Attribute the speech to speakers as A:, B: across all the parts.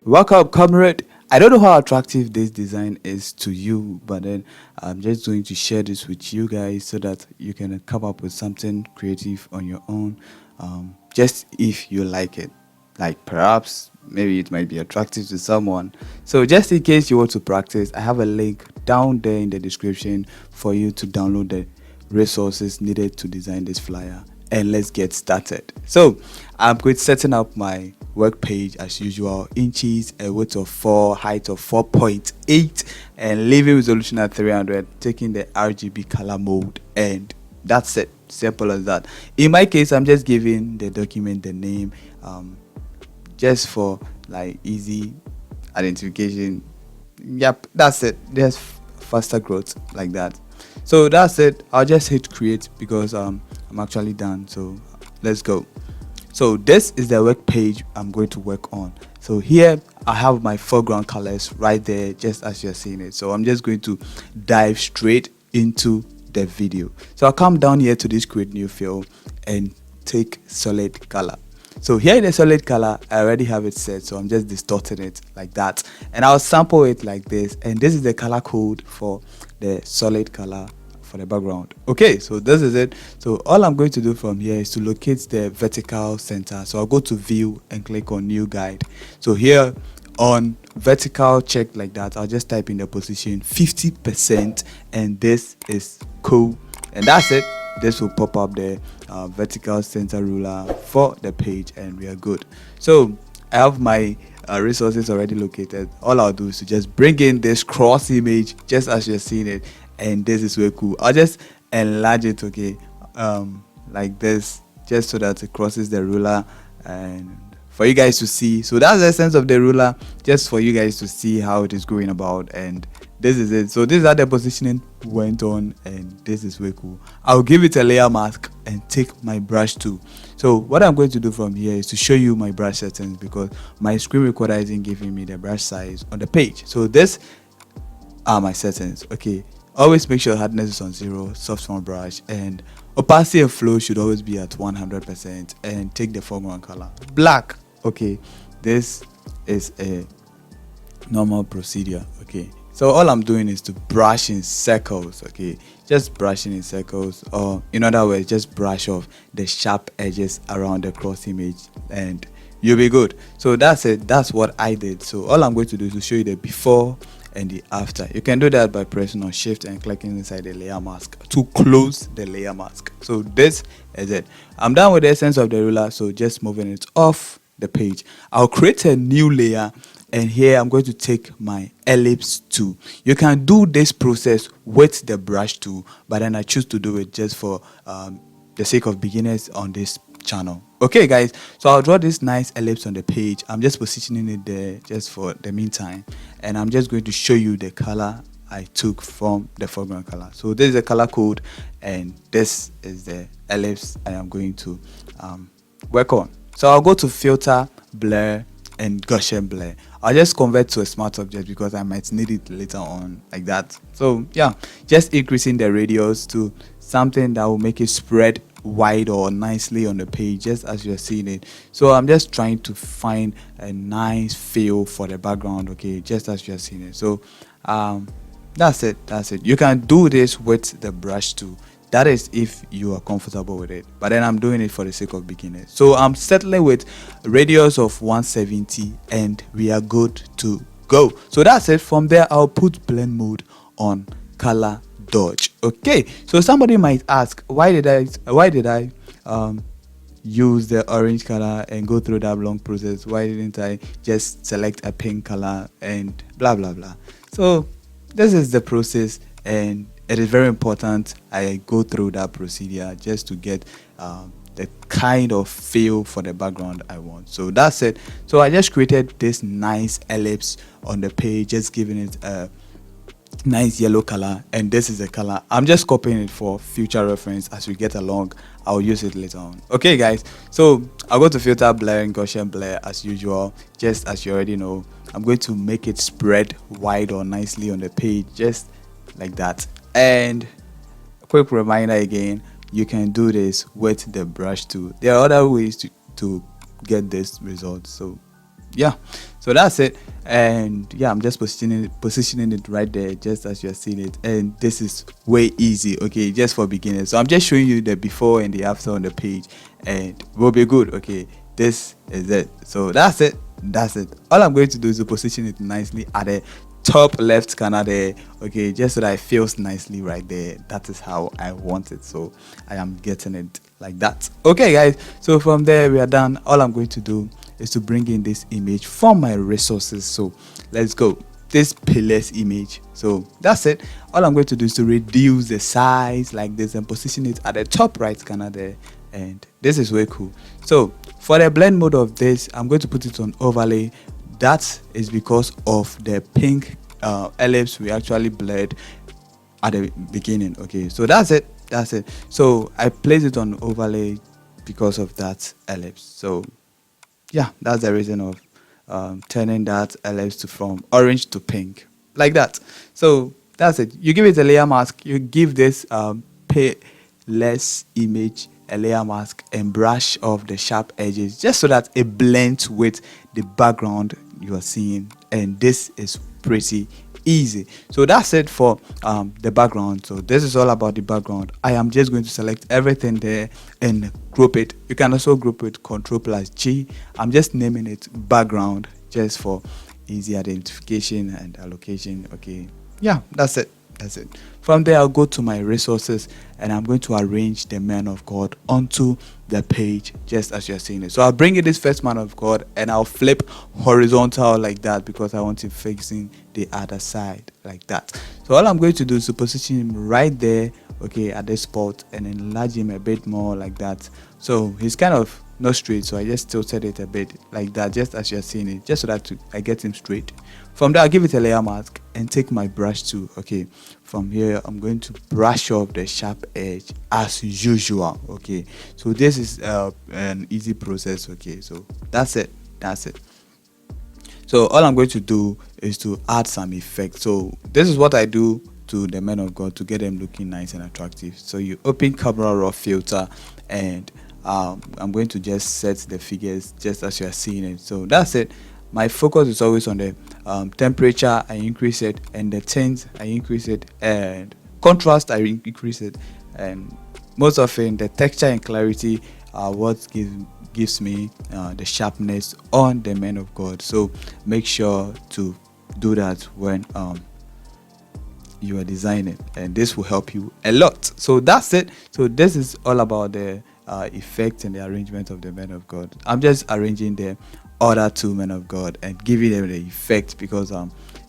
A: Welcome, comrade. I don't know how attractive this design is to you, but then I'm just going to share this with you guys so that you can come up with something creative on your own. Just if you like it, like perhaps maybe it might be attractive to someone. So just in case you want to practice, I have a link down there in the description for you to download the resources needed to design this flyer, and let's get started. So I'm going to setting up my work page as usual: inches, a width of 4, height of 4.8, and leaving resolution at 300, taking the RGB color mode, and that's it. Simple as that. In my case, I'm just giving the document the name, just for like easy identification. Yep, that's it. There's faster growth like that. So that's it. I'll just hit create because I'm actually done. So let's go. So this is the work page I'm going to work on. So here I have my foreground colors right there, just as you're seeing it. So I'm just going to dive straight into the video. So I'll come down here to this create new field and take solid color. So here in the solid color, I already have it set, so I'm just distorting it like that, and I'll sample it like this, and this is the color code for the solid color for the background. Okay, so this is it. So all I'm going to do from here is to locate the vertical center. So I'll go to view and click on new guide. So here on vertical check like that, I'll just type in the position 50%, and this is cool, and that's it. This will pop up the vertical center ruler for the page, and we are good. So I have my resources already located. All I'll do is to just bring in this cross image just as you're seeing it, and this is way cool. I'll just enlarge it, okay, like this, just so that it crosses the ruler and for you guys to see. So that's the essence of the ruler, just for you guys to see how it is going about, and this is it. So this is how the positioning went on, and this is way cool. I'll give it a layer mask and take my brush tool. So what I'm going to do from here is to show you my brush settings, because my screen recorder isn't giving me the brush size on the page. So this are my settings. Okay, always make sure hardness is on 0, soft one brush, and opacity and flow should always be at 100%, and take the foreground color black. Okay, this is a normal procedure. Okay, so all I'm doing is to brush in circles. Okay, just brushing in circles, or in other words, just brush off the sharp edges around the cross image, and you'll be good. So that's it. That's what I did. So all I'm going to do is to show you the before and the after. You can do that by pressing on shift and clicking inside the layer mask to close the layer mask. So this is it. I'm done with the essence of the ruler, so just moving it off the page. I'll create a new layer, and here I'm going to take my ellipse tool. You can do this process with the brush tool, but then I choose to do it just for the sake of beginners on this channel. Okay guys, so I'll draw this nice ellipse on the page. I'm just positioning it there just for the meantime, and I'm just going to show you the color I took from the foreground color. So this is the color code, and this is the ellipse I am going to work on. So I'll go to filter, blur, and Gaussian blur. I'll just convert to a smart object because I might need it later on, like that. So yeah, just increasing the radius to something that will make it spread wide or nicely on the page, just as you're seeing it. So I'm just trying to find a nice feel for the background, okay, just as you're seeing it. So that's it. You can do this with the brush tool. That is if you are comfortable with it, but then I'm doing it for the sake of beginners. So I'm settling with radius of 170, and we are good to go. So that's it. From there, I'll put blend mode on color dodge. Okay, so somebody might ask, why did I use the orange color and go through that long process? Why didn't I just select a pink color and blah blah blah? So this is the process, and it is very important I go through that procedure just to get the kind of feel for the background I want. So that's it. So I just created this nice ellipse on the page, just giving it a nice yellow color, and this is the color. I'm just copying it for future reference. As we get along, I'll use it later on. Okay guys, so I'll go to filter, blur, and Gaussian blur as usual. Just as you already know, I'm going to make it spread wide or nicely on the page, just like that. And a quick reminder again, you can do this with the brush tool. There are other ways to get this result, so Yeah, so that's it. And yeah, I'm just positioning it right there, just as you're seeing it. And this is way easy, okay, just for beginners. So I'm just showing you the before and the after on the page, and we'll be good. Okay, this is it. So that's it. That's it. All I'm going to do is to position it nicely at the top left corner there, okay, just so that it feels nicely right there. That is how I want it, so I am getting it like that. Okay guys, so from there we are done. All I'm going to do is to bring in this image from my resources. So let's go, this pillars image. So that's it. All I'm going to do is to reduce the size like this and position it at the top right corner there, and this is way cool. So for the blend mode of this, I'm going to put it on overlay. That is because of the pink ellipse we actually blurred at the beginning. Okay, so that's it. That's it. So I place it on overlay because of that ellipse. So yeah, that's the reason of turning that ellipse to from orange to pink like that. So that's it. You give it a layer mask. You give this pay less image a layer mask and brush off the sharp edges just so that it blends with the background you are seeing. And this is pretty easy. So that's it for the background. So this is all about the background. I am just going to select everything there and group it. You can also group it Ctrl+G. I'm just naming it background just for easy identification and allocation. Okay, yeah, that's it. That's it. From there, I'll go to my resources and I'm going to arrange the man of God onto the page just as you're seeing it. So I'll bring in this first man of God and I'll flip horizontal like that because I want him facing the other side like that. So all I'm going to do is to position him right there, okay, at this spot, and enlarge him a bit more like that. So he's kind of not straight, so I just tilted it a bit like that just as you're seeing it, just so that I get him straight. From there, I'll give it a layer mask and take my brush tool. Okay, from here I'm going to brush off the sharp edge as usual. Okay, so this is an easy process. Okay, so that's it. That's it. So all I'm going to do is to add some effect. So this is what I do to the men of God to get them looking nice and attractive. So you open camera raw filter and I'm going to just set the figures just as you are seeing it. So that's it. My focus is always on the temperature. I increase it, and the tint I increase it, and contrast I increase it, and most often the texture and clarity are what gives me the sharpness on the men of God. So make sure to do that when you are designing, and this will help you a lot. So that's it. So this is all about the effect and the arrangement of the men of God. I'm just arranging the other two men of God and giving them the effect because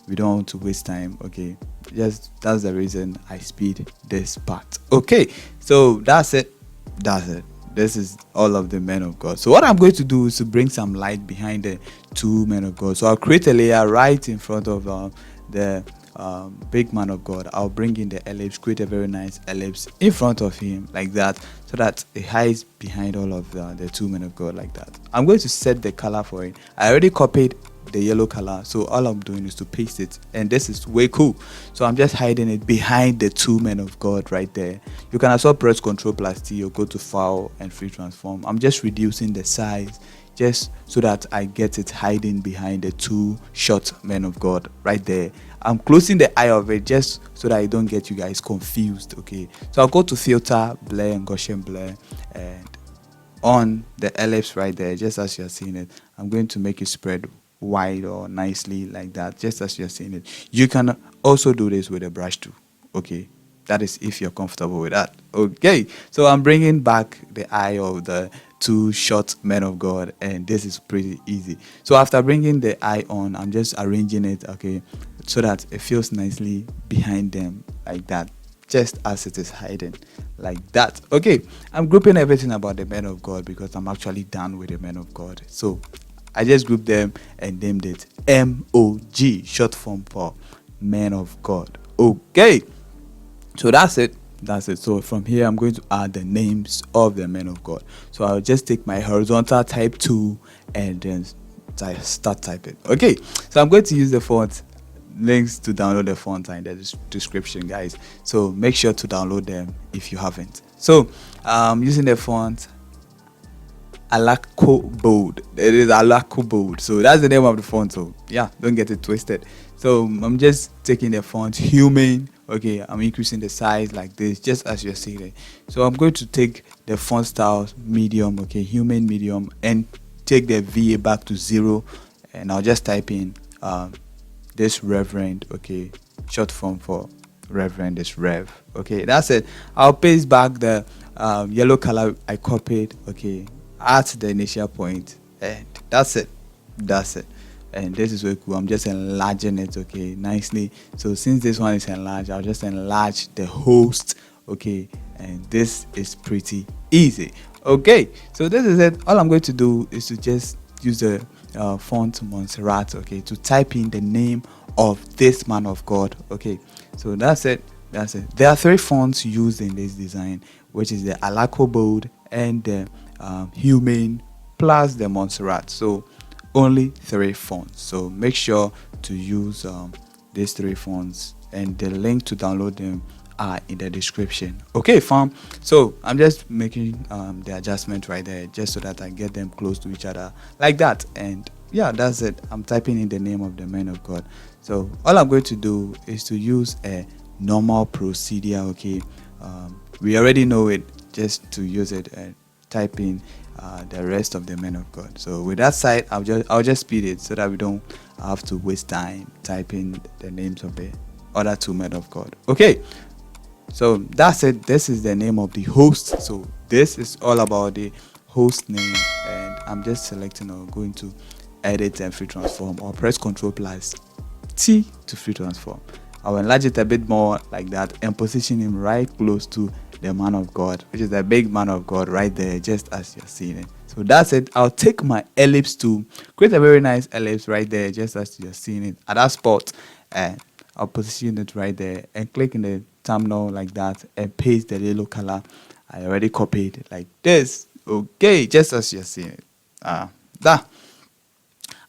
A: we don't want to waste time. Okay, just that's the reason I speed this part. Okay, so that's it. That's it. This is all of the men of God. So what I'm going to do is to bring some light behind the two men of God. So I'll create a layer right in front of the big man of God. I'll bring in the ellipse, create a very nice ellipse in front of him like that, so that it hides behind all of the two men of God like that. I'm going to set the color for it. I already copied the yellow color, so all I'm doing is to paste it, and this is way cool. So I'm just hiding it behind the two men of God right there. You can also press Ctrl+T or go to File and Free Transform. I'm just reducing the size just so that I get it hiding behind the two short men of God right there. I'm closing the eye of it just so that I don't get you guys confused. Okay, so I'll go to Filter, Blur and Gaussian Blur, and on the ellipse right there, just as you're seeing it, I'm going to make it spread wide or nicely like that, just as you're seeing it. You can also do this with a brush too. Okay, that is if you're comfortable with that. Okay, so I'm bringing back the eye of the two short men of God, and this is pretty easy. So after bringing the eye on, I'm just arranging it, okay, so that it feels nicely behind them like that, just as it is hiding like that. Okay, I'm grouping everything about the men of God because I'm actually done with the men of God. So I just grouped them and named it MOG, short form for men of God. Okay, so that's it. That's it. So from here, I'm going to add the names of the men of God. So I'll just take my horizontal type tool and then start typing. Okay, so I'm going to use the font. Links to download the font are in the description, guys. So make sure to download them if you haven't. So using the font Alaco Bold. It is Alaco Bold. So that's the name of the font. So yeah, don't get it twisted. So I'm just taking the font human. Okay, I'm increasing the size like this, just as you're seeing it. So I'm going to take the font style medium, okay, human medium, and take the VA back to 0, and I'll just type in this Reverend, okay, short form for Reverend is Rev. Okay, that's it. I'll paste back the yellow color I copied, okay, at the initial point, and that's it. That's it. And this is very cool. I'm just enlarging it, okay, nicely. So since this one is enlarged, I'll just enlarge the host, okay, and this is pretty easy. Okay, so this is it. All I'm going to do is to just use the font Montserrat, okay, to type in the name of this man of God. Okay, so that's it. That's it. There are 3 fonts used in this design, which is the Alaco Bold and the Humane plus the Montserrat. So only 3 fonts. So make sure to use these 3 fonts, and the link to download them are in the description. Okay, fam. So I'm just making the adjustment right there, just so that I get them close to each other like that. And yeah, that's it. I'm typing in the name of the man of God. So all I'm going to do is to use a normal procedure. Okay, we already know it. Just to use it and type in the rest of the men of God. So with that side, I'll just speed it so that we don't have to waste time typing the names of the other 2 men of God. Okay, so that's it. This is the name of the host. So this is all about the host name, and I'm just selecting or going to edit and free transform, or press Ctrl plus T to free transform. I'll enlarge it a bit more like that and position him right close to the man of God, which is the big man of God right there, just as you're seeing it. So that's it. I'll take my ellipse to create a very nice ellipse right there, just as you're seeing it at that spot, and I'll position it right there and click in the thumbnail like that and paste the yellow color I already copied like this. Okay, just as you're seeing it. That.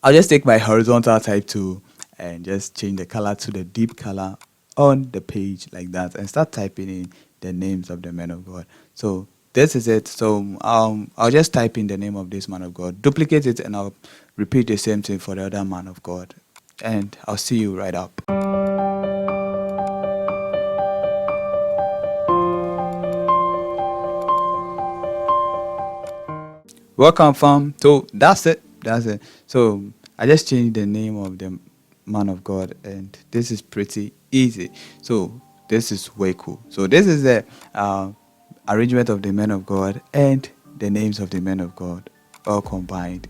A: I'll just take my horizontal type tool and just change the color to the deep color on the page like that, and start typing in the names of the men of God. So this is it. So I'll just type in the name of this man of God, duplicate it, and I'll repeat the same thing for the other man of God, and I'll see you right up. Welcome, fam. So that's it. That's it. So I just changed the name of the man of God, and this is pretty easy. So this is way cool. So this is the arrangement of the men of God and the names of the men of God all combined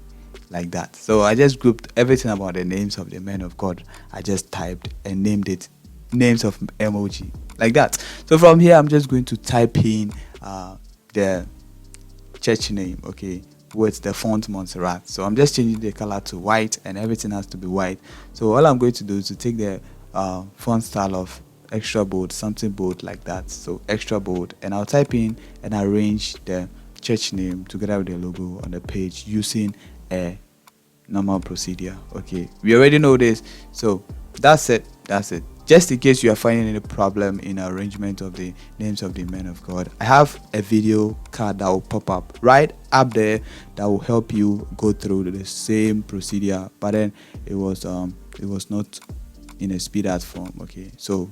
A: like that. So I just grouped everything about the names of the men of God. I just typed and named it names of emoji like that. So from here, I'm just going to type in the church name, okay, with the font Montserrat. So I'm just changing the color to white, and everything has to be white. So all I'm going to do is to take the font style of extra bold, something bold like that. So extra bold, and I'll type in and arrange the church name together with the logo on the page using a normal procedure. Okay, we already know this. So that's it. That's it. Just in case you are finding any problem in arrangement of the names of the men of God, I have a video card that will pop up right up there that will help you go through the same procedure, but then it was not in a speed art form. Okay, so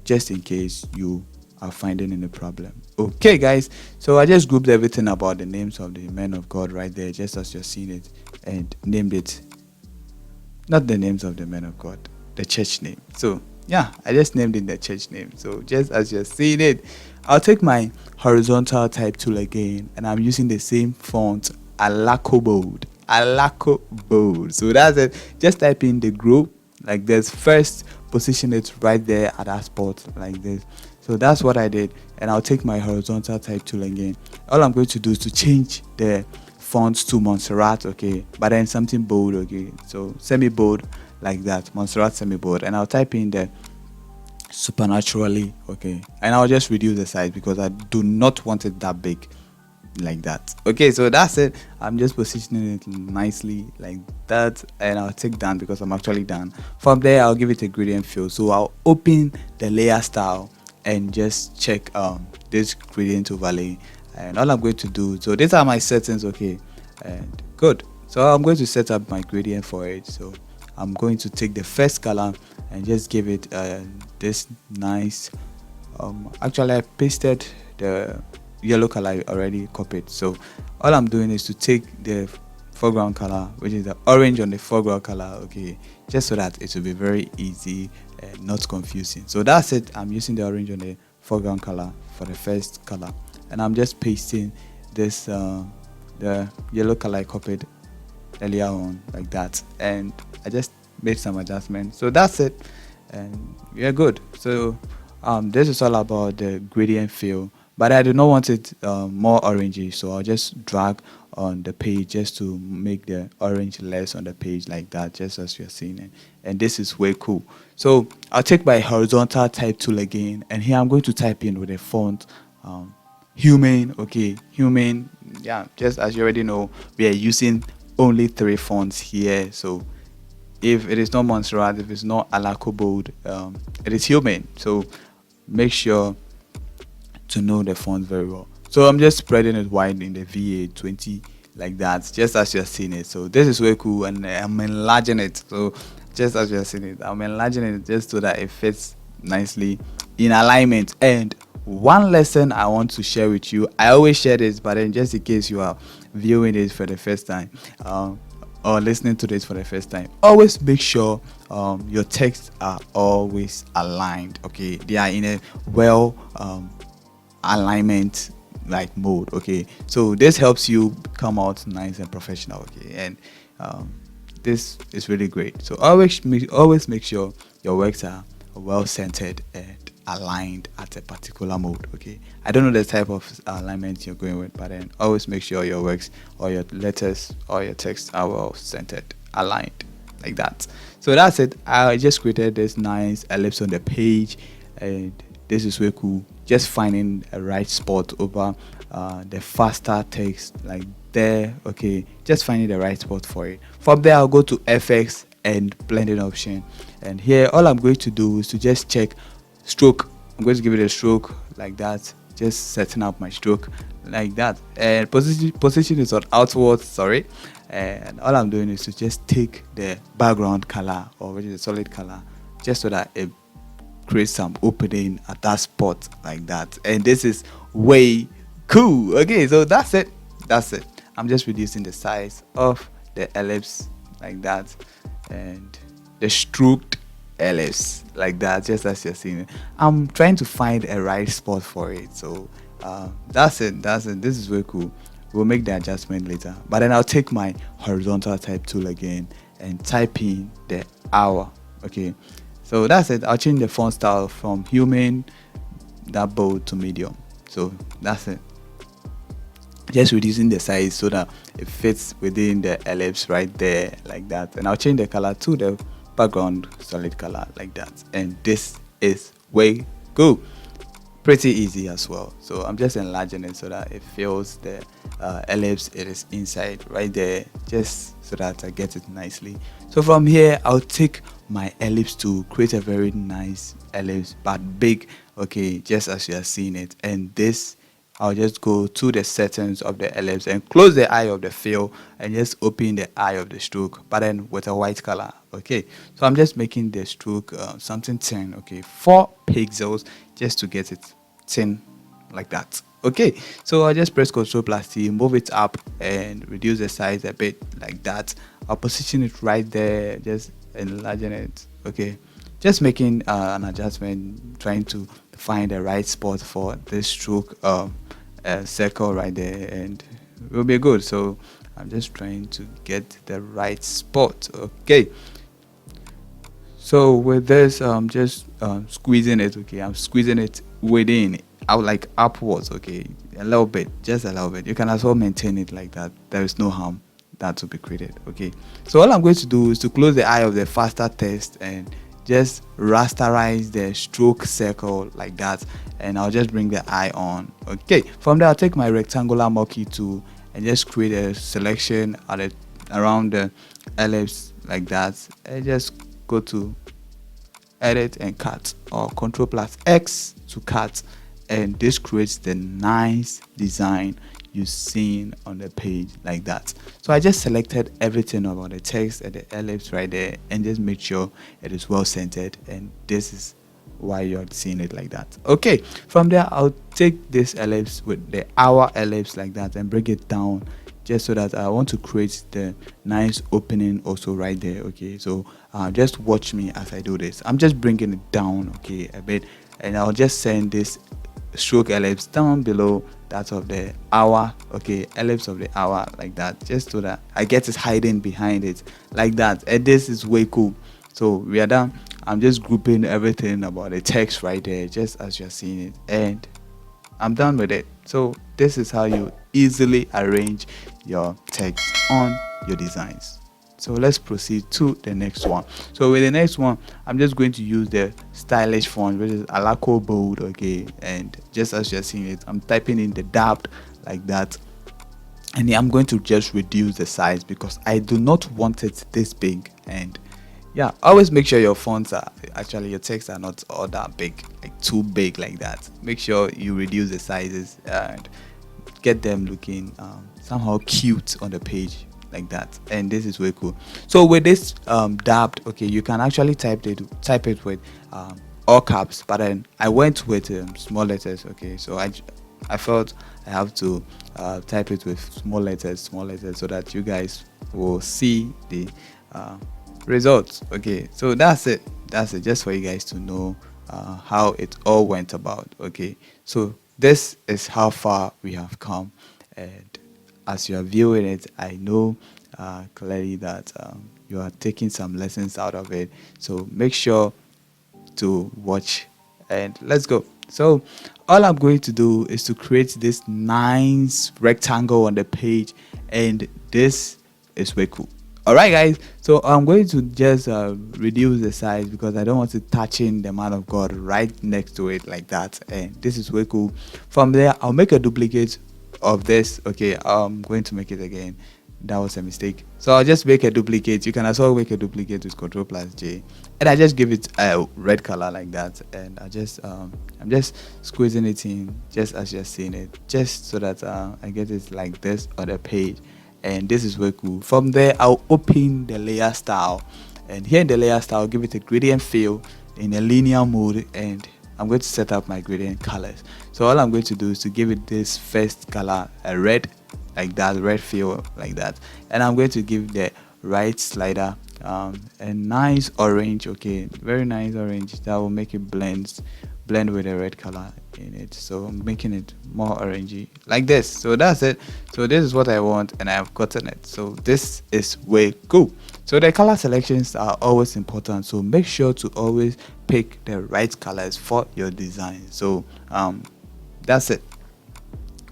A: just in case you are finding any problem. Okay, guys, so I just grouped everything about the names of the men of God right there, just as you're seeing it, and named it, not the names of the men of God, the church name. So yeah, I just named it the church name. So just as you're seeing it, I'll take my horizontal type tool again, and I'm using the same font, Alaco Bold. Alaco Bold. So that's it. Just type in the group like this. First, position it right there at that spot like this. So that's what I did, and I'll take my horizontal type tool again. All I'm going to do is to change the fonts to Montserrat, okay, but then something bold, okay, so semi-bold like that, Montserrat semi-bold, and I'll type in the supernaturally, okay, and I'll just reduce the size because I do not want it that big like that. Okay, so that's it. I'm just positioning it nicely like that, and I'll take done because I'm actually done. From there, I'll give it a gradient fill. So I'll open the layer style and just check this gradient overlay, and all I'm going to do, so these are my settings, okay. and good. So I'm going to set up my gradient for it. So I'm going to take the first color and just give it this nice actually I pasted the yellow color I already copied. So all I'm doing is to take the foreground color, which is the orange on the foreground color, okay, just so that it will be very easy and not confusing. So that's it. I'm using the orange on the foreground color for the first color, and I'm just pasting this the yellow color I copied earlier on like that, and I just made some adjustments. So that's it, and we're good. So this is all about the gradient fill, but I do not want it more orangey, so I'll just drag on the page just to make the orange less on the page like that, just as you're seeing it. And this is way cool. So I'll take my horizontal type tool again, and here I'm going to type in with a font human. Okay, human. Yeah, just as you already know, we are using only 3 fonts here. So if it is not Montserrat, if it's not Alaco Bold, it is human. So make sure to know the font very well. So I'm just spreading it wide in the VA20 like that, just as you're seeing it. So this is way cool, and I'm enlarging it. So just as you're seeing it, I'm enlarging it just so that it fits nicely in alignment. And one lesson I want to share with you, I always share this, but then just in case you are viewing it for the first time, or listening to this for the first time, always make sure your texts are always aligned. Okay, they are in a well alignment like mode. Okay, so this helps you come out nice and professional. Okay, and this is really great. So always make sure your works are well centered and aligned at a particular mode. Okay, I don't know the type of alignment you're going with, but then always make sure your works or your letters or your text are well centered, aligned like that. So that's it. I just created this nice ellipse on the page, and this is way cool. Just finding a right spot over the faster text like there. Okay, just finding the right spot for it. From there, I'll go to FX and blending option, and here all I'm going to do is to just check stroke. I'm going to give it a stroke like that, just setting up my stroke like that, and position is on outwards, sorry. And all I'm doing is to just take the background color, or which is a solid color, just so that it creates some opening at that spot like that. And this is way cool. Okay, so that's it. I'm just reducing the size of the ellipse like that, and the stroked ellipse like that, just as you're seeing it. I'm trying to find a right spot for it. So that's it. This is very cool. We'll make the adjustment later, but then I'll take my horizontal type tool again and type in the hour. Okay, so that's it. I'll change the font style from human, that bold, to medium. So that's it. Just reducing the size so that it fits within the ellipse right there like that. And I'll change the color to the background solid color like that. And this is way cool. Pretty easy as well. So I'm just enlarging it so that it fills the ellipse it is inside right there, just so that I get it nicely. So from here, I'll take my ellipse to create a very nice ellipse, but big. Okay, just as you are seeing it. And this, I'll just go to the settings of the ellipse and close the eye of the fill and just open the eye of the stroke, but then with a white color. Okay, so I'm just making the stroke something 10. Okay, 4 pixels just to get it 10 like that. Okay, so I'll just press Ctrl+T, move it up and reduce the size a bit like that. I'll position it right there, just enlarging it. Okay, just making an adjustment, trying to find the right spot for this stroke circle right there, and it will be good. So I'm just trying to get the right spot. Okay, so with this, I'm just squeezing it. Okay, I'm squeezing it within, out, like upwards. Okay, a little bit, just a little bit. You can as well maintain it like that. There is no harm that will be created. Okay, so all I'm going to do is to close the eye of the faster text and just rasterize the stroke circle like that, and I'll just bring the eye on. Okay, from there I'll take my rectangular marquee tool and just create a selection at it around the ellipse like that, and just go to edit and cut, or Ctrl+X to cut, and this creates the nice design you seen on the page like that. So I just selected everything about the text and the ellipse right there and just make sure it is well centered, and this is why you're seeing it like that. Okay, from there I'll take this ellipse with the hour ellipse like that and bring it down, just so that I want to create the nice opening also right there. Okay, so just watch me as I do this. I'm just bringing it down, okay, a bit, and I'll just send this stroke ellipse down below that of the hour. Okay, ellipse of the hour like that, just so that I get it hiding behind it like that. And this is way cool. So we are done. I'm just grouping everything about the text right there, just as you're seeing it, and I'm done with it. So this is how you easily arrange your text on your designs. So let's proceed to the next one. So with the next one, I'm just going to use the stylish font, which is Alaco bold. Okay, and just as you're seeing it, I'm typing in the dab like that, and I'm going to just reduce the size because I do not want it this big. And yeah, always make sure your fonts are actually, your text are not all that big, like too big like that. Make sure you reduce the sizes and get them looking somehow cute on the page like that. And this is way cool. So with this dabbed, okay, you can actually type it with all caps, but then I went with small letters. Okay, so I felt I have to type it with small letters, so that you guys will see the results. Okay, so that's it, just for you guys to know how it all went about. Okay, so this is how far we have come, and as you are viewing it, I know clearly that you are taking some lessons out of it. So make sure to watch, and let's go. So all I'm going to do is to create this nice rectangle on the page, and this is way cool. All right, guys, so I'm going to just reduce the size because I don't want it touching the man of God right next to it like that. And this is way cool. From there, I'll make a duplicate of this. Okay, I'm going to make it again. That was a mistake. So I'll just make a duplicate. You can as well make a duplicate with Ctrl+J, and I just give it a red color like that. And I'm just squeezing it in, just as you're seeing it, just so that I get it like this on the page. And this is very cool. From there, I'll open the layer style, and here in the layer style, I'll give it a gradient fill in a linear mode, and I'm going to set up my gradient colors. So all I'm going to do is to give it this first color a red like that, red fill like that, and I'm going to give the right slider a nice orange. Okay, very nice orange that will make it blend with the red color in it. So I'm making it more orangey like this. So that's it. So this is what I want, and I have gotten it. So this is way cool. So the color selections are always important, so make sure to always pick the right colors for your design. So that's it,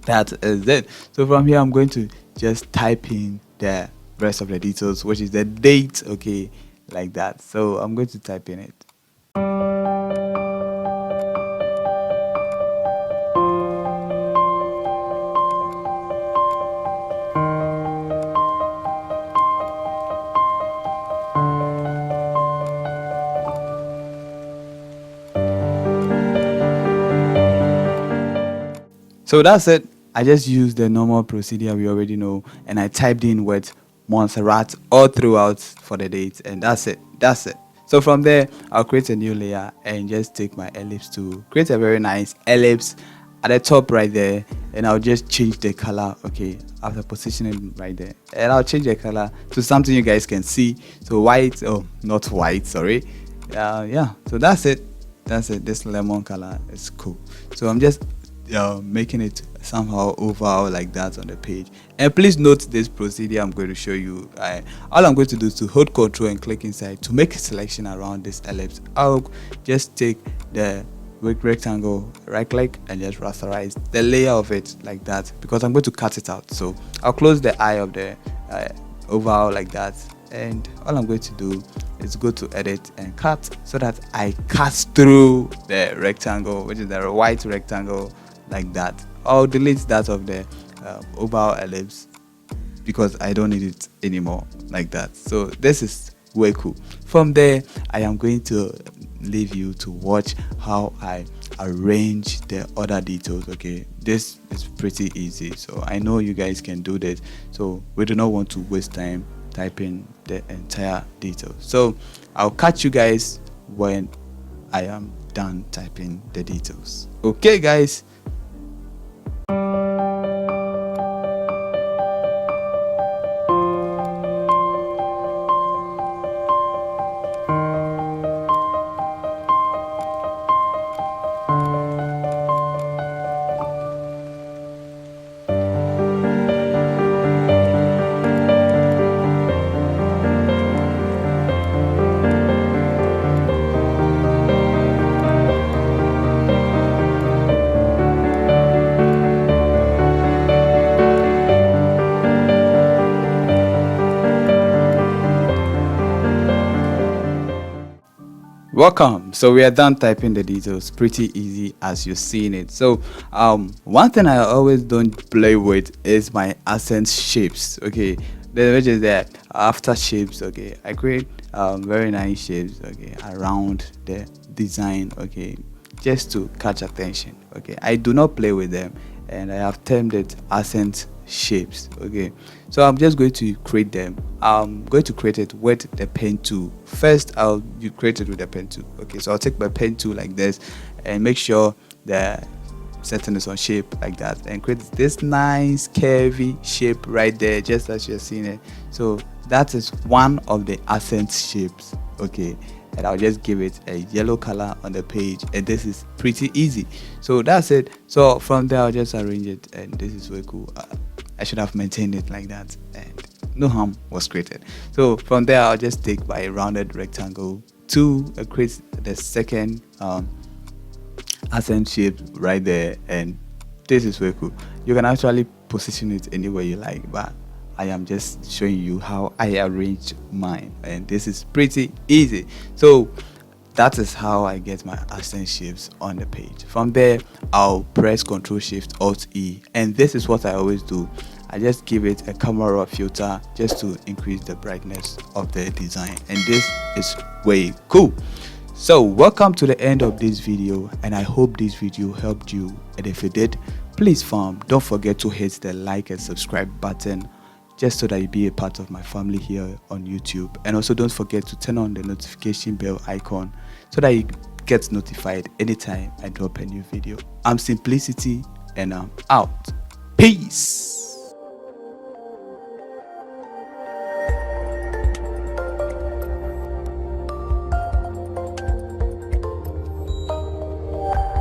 A: that is it. So from here, I'm going to just type in the rest of the details, which is the date. Okay, like that. So I'm going to type in it. So that's it. I just used the normal procedure we already know, and I typed in with Montserrat all throughout for the date, and that's it. So from there, I'll create a new layer and just take my ellipse to create a very nice ellipse at the top right there, and I'll just change the color. Okay, after positioning right there, and I'll change the color to something you guys can see. So white, oh, not white, sorry. Yeah, so that's it. This lemon color is cool. So I'm just making it somehow oval like that on the page. And please note this procedure I'm going to show you. All I'm going to do is to hold Ctrl and click inside to make a selection around this ellipse. I'll just take the rectangle, right click, and just rasterize the layer of it like that, because I'm going to cut it out. So I'll close the eye of the oval like that, and all I'm going to do is go to edit and cut, so that I cut through the rectangle, which is the white rectangle like that. I'll delete that of the oval ellipse because I don't need it anymore like that. So this is way cool. From there, I am going to leave you to watch how I arrange the other details. Okay, this is pretty easy, so I know you guys can do this, so we do not want to waste time typing the entire details. So I'll catch you guys when I am done typing the details. Okay guys. Welcome. So we are done typing the details. Pretty easy as you're seeing it. So one thing I always don't play with is my accent shapes. Okay, which is that after shapes. Okay, I create very nice shapes. Okay, around the design. Okay, just to catch attention. Okay, I do not play with them, and I have termed it accent shapes. Okay, so I'm just going to create them. I'm going to create it with the pen tool. First you create it with the pen tool. Okay, so I'll take my pen tool like this and make sure the setting is on shape like that, and create this nice curvy shape right there, just as you're seeing it. So that is one of the accent shapes. Okay, and I'll just give it a yellow color on the page, and this is pretty easy. So that's it. So from there I'll just arrange it, and this is very cool. I should have maintained it like that, and no harm was created. So from there I'll just take my rounded rectangle to create the second accent shape right there, and this is very cool. You can actually position it anywhere you like, but I am just showing you how I arrange mine, and this is pretty easy. So that is how I get my accent shapes on the page. From there I'll press Ctrl Shift Alt E, and this is what I always do. I just give it a camera filter just to increase the brightness of the design, and this is way cool. So welcome to the end of this video, and I hope this video helped you, and if it did, please don't forget to hit the like and subscribe button, just so that you be a part of my family here on YouTube. And also don't forget to turn on the notification bell icon so that you get notified anytime I drop a new video. I'm Simplicity, and I'm out. Peace.